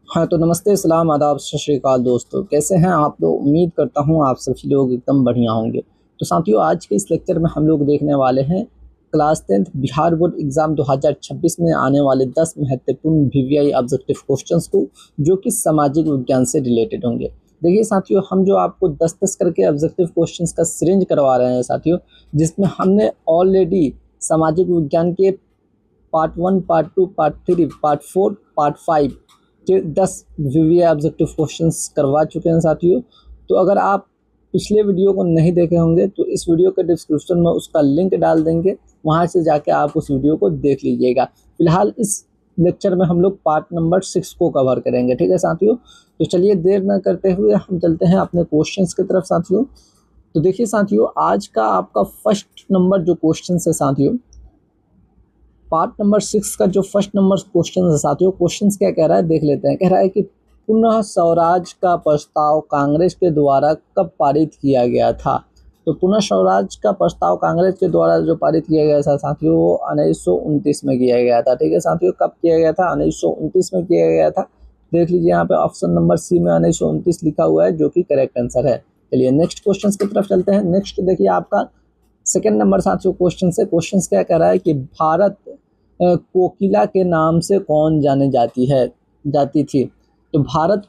हाँ तो नमस्ते, सलाम, आदाब, सत श्री अकाल दोस्तों। कैसे हैं आप लोग? उम्मीद करता हूँ आप सभी लोग एकदम बढ़िया होंगे। तो साथियों, आज के इस लेक्चर में हम लोग देखने वाले हैं class 10th Bihar board exam 2026 में आने वाले 10 महत्वपूर्ण वीवीआई ऑब्जेक्टिव क्वेश्चंस को, जो कि सामाजिक विज्ञान से रिलेटेड होंगे। देखिए साथियों, हम जो आपको 10-10 करके ऑब्जेक्टिव क्वेश्चंस का सीरीज करवा रहे हैं साथियों, जिसमें हमने ऑलरेडी सामाजिक विज्ञान के part 1, part 2, part 3, part 4, part 5 के 10 वीवीआई ऑब्जेक्टिव क्वेश्चंस करवा चुके हैं साथियों। तो अगर आप पिछले वीडियो को नहीं देखे होंगे तो इस वीडियो के डिस्क्रिप्शन में उसका लिंक डाल देंगे, वहां से जाके आप उस वीडियो को देख लीजिएगा। फिलहाल इस लेक्चर में हम लोग पार्ट नंबर 6 को कवर करेंगे, ठीक है साथियों। तो चलिए देर न करते हुए हम चलते हैं अपने क्वेश्चंस की तरफ साथियों। तो देखिए साथियों, आज का आपका फर्स्ट नंबर जो क्वेश्चन है साथियों, पार्ट नंबर 6 का जो फर्स्ट नंबर क्वेश्चन है साथियों, क्वेश्चन क्या कह रहा है देख लेते हैं। कह रहा है कि पुनः स्वराज का प्रस्ताव कांग्रेस के द्वारा कब पारित किया गया था। तो पुनः स्वराज का प्रस्ताव कांग्रेस के द्वारा जो पारित किया गया था साथियों, वो 1929 में किया गया था। ठीक है साथियों, कब किया गया था? 1929 में किया गया था। देख लीजिए यहाँ पे ऑप्शन नंबर सी में 1929 लिखा हुआ है, जो कि करेक्ट आंसर है। चलिए नेक्स्ट क्वेश्चन की तरफ चलते हैं। नेक्स्ट देखिए आपका सेकेंड नंबर साथियों क्वेश्चन से, क्वेश्चन क्या कह रहा है कि भारत कोकिला के नाम से कौन जाने जाती थी। तो भारत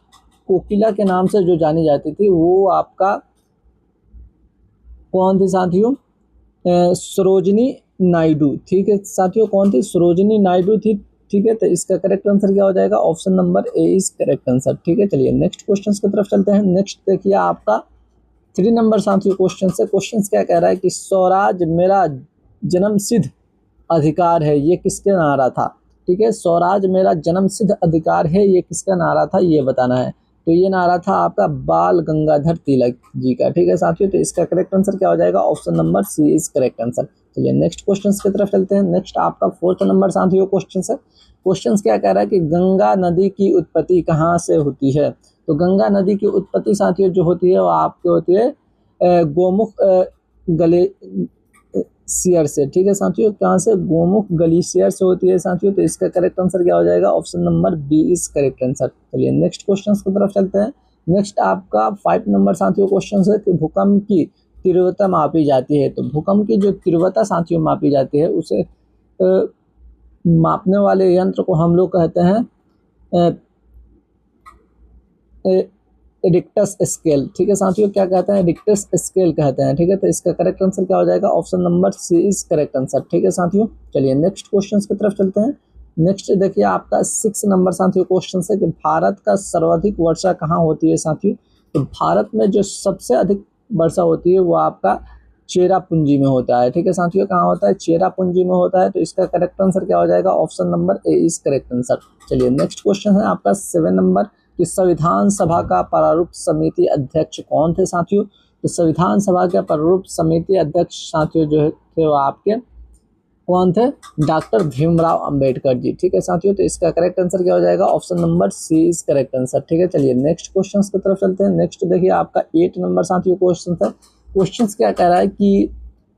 कोकिला के नाम से जो जानी जाती थी वो आपका कौन थी साथियों? सरोजिनी नायडू। ठीक है साथियों, कौन थी? सरोजिनी नायडू थी। ठीक है, तो इसका करेक्ट आंसर क्या हो जाएगा? Option number A is correct answer. ठीक है, चलिए नेक्स्ट क्वेश्चन की तरफ चलते हैं। नेक्स्ट देखिए आपका 3 नंबर साथियों क्वेश्चन से, क्वेश्चन क्या कह रहा है कि स्वराज मेरा जन्मसिद्ध अधिकार है, ये किसका नारा था। ठीक है, स्वराज मेरा जन्मसिद्ध अधिकार है, ये किसका नारा था, ये बताना है। तो ये नारा था आपका बाल गंगाधर तिलक जी का। ठीक है साथियों, तो इसका करेक्ट आंसर क्या हो जाएगा? Option number C is correct answer. चलिए नेक्स्ट क्वेश्चन की तरफ चलते हैं। नेक्स्ट आपका 4th नंबर साथियों क्वेश्चन है। क्वेश्चन क्या कह रहा है कि गंगा नदी की उत्पत्ति कहाँ से होती है। तो गंगा नदी की उत्पत्ति साथियों जो होती है वो आपकी होती है गोमुख ग्लेशियर से। ठीक है साथियों, कहाँ से? गोमुख ग्लेशियर से होती है साथियों। तो इसका करेक्ट आंसर क्या हो जाएगा? Option number B is correct answer. चलिए नेक्स्ट क्वेश्चन की तरफ चलते हैं। नेक्स्ट आपका 5 नंबर साथियों क्वेश्चन है कि भूकंप की तीव्रता मापी जाती है। तो भूकंप की जो तीव्रता साथियों मापी जाती है, उसे मापने वाले यंत्र को हम लोग कहते हैं रिक्टस स्केल। ठीक है साथियों, क्या कहते हैं? रिक्टस स्केल कहते हैं। ठीक है, तो इसका करेक्ट आंसर क्या हो जाएगा? Option number C is correct answer. ठीक है साथियों, चलिए नेक्स्ट क्वेश्चन की तरफ चलते हैं। नेक्स्ट देखिए आपका 6 नंबर साथियों क्वेश्चन है कि भारत का सर्वाधिक वर्षा कहाँ होती है साथियों। तो भारत में जो सबसे अधिक वर्षा होती है वो आपका चेरापूंजी में होता है। ठीक है साथियों, कहाँ होता है? चेरापूंजी में होता है। तो इसका करेक्ट आंसर क्या हो जाएगा? Option number A is correct answer. चलिए नेक्स्ट क्वेश्चन है आपका 7 नंबर कि संविधान सभा का प्रारूप समिति अध्यक्ष कौन थे साथियों। तो संविधान सभा के प्रारूप समिति अध्यक्ष साथियों जो थे वो आपके कौन थे? डॉक्टर भीमराव अंबेडकर जी। ठीक है साथियों, तो इसका करेक्ट आंसर क्या हो जाएगा? Option number C is correct answer. ठीक है, चलिए नेक्स्ट क्वेश्चन की तरफ चलते हैं। नेक्स्ट देखिए आपका 8 नंबर साथियों क्वेश्चन है। क्वेश्चन क्या कह रहा है कि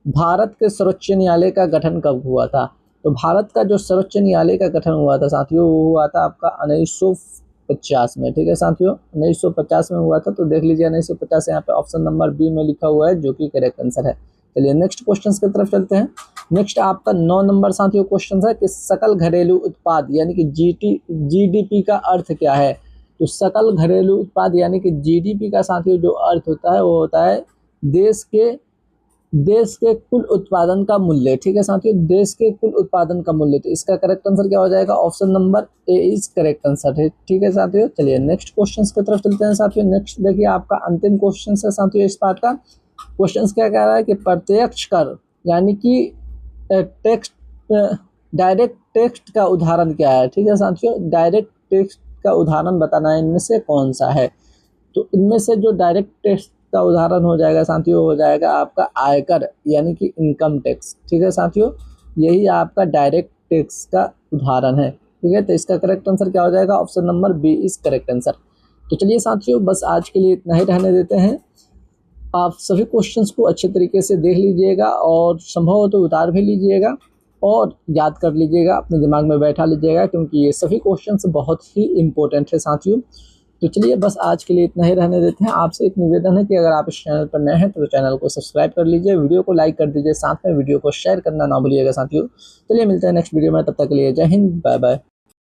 भारत के सर्वोच्च न्यायालय का गठन कब हुआ था। तो भारत का जो सर्वोच्च न्यायालय का गठन हुआ था साथियों, वो हुआ था आपका 1950 में। ठीक है साथियों, 1950 में हुआ था। तो देख लीजिए 1950 यहाँ पे ऑप्शन नंबर बी में लिखा हुआ है, जो कि करेक्ट आंसर है। चलिए नेक्स्ट क्वेश्चन की तरफ चलते हैं। नेक्स्ट आपका 9 नंबर साथियों क्वेश्चन है कि सकल घरेलू उत्पाद यानी कि जीडीपी का अर्थ क्या है। तो सकल घरेलू उत्पाद यानी कि जीडीपी का साथियों जो अर्थ होता है वो होता है देश के कुल उत्पादन का मूल्य। ठीक है साथियों, देश के कुल उत्पादन का मूल्य। तो इसका करेक्ट आंसर क्या हो जाएगा? Option number A is correct answer है। ठीक है साथियों, चलिए नेक्स्ट क्वेश्चन की तरफ चलते हैं साथियों। नेक्स्ट देखिए आपका अंतिम क्वेश्चन है साथियों इस पार्ट का। क्वेश्चन क्या कह रहा है कि प्रत्यक्ष कर यानी कि टेक्स्ट डायरेक्ट टेक्स्ट का उदाहरण क्या है। ठीक है साथियों, डायरेक्ट टेक्स्ट का उदाहरण बताना है, इनमें से कौन सा है। तो इनमें से जो डायरेक्ट टेक्स्ट का उदाहरण हो जाएगा साथियों, हो जाएगा आपका आयकर यानी कि इनकम टैक्स। ठीक है साथियों, यही आपका डायरेक्ट टैक्स का उदाहरण है। ठीक है, तो इसका करेक्ट आंसर क्या हो जाएगा? Option number B is correct answer. तो चलिए साथियों, बस आज के लिए इतना ही रहने देते हैं। आप सभी क्वेश्चंस को अच्छे तरीके से देख लीजिएगा और संभव हो तो उतार भी लीजिएगा। और याद कर लीजिएगा, अपने दिमाग में बैठा लीजिएगा, क्योंकि ये सभी क्वेश्चंस बहुत ही इंपॉर्टेंट है साथियों। तो चलिए बस आज के लिए इतना ही रहने देते हैं। आपसे एक निवेदन है कि अगर आप इस चैनल पर नए हैं तो चैनल को सब्सक्राइब कर लीजिए, वीडियो को लाइक कर दीजिए, साथ में वीडियो को शेयर करना ना भूलिएगा साथियों। चलिए मिलते हैं नेक्स्ट वीडियो में, तब तक के लिए जय हिंद, बाय बाय।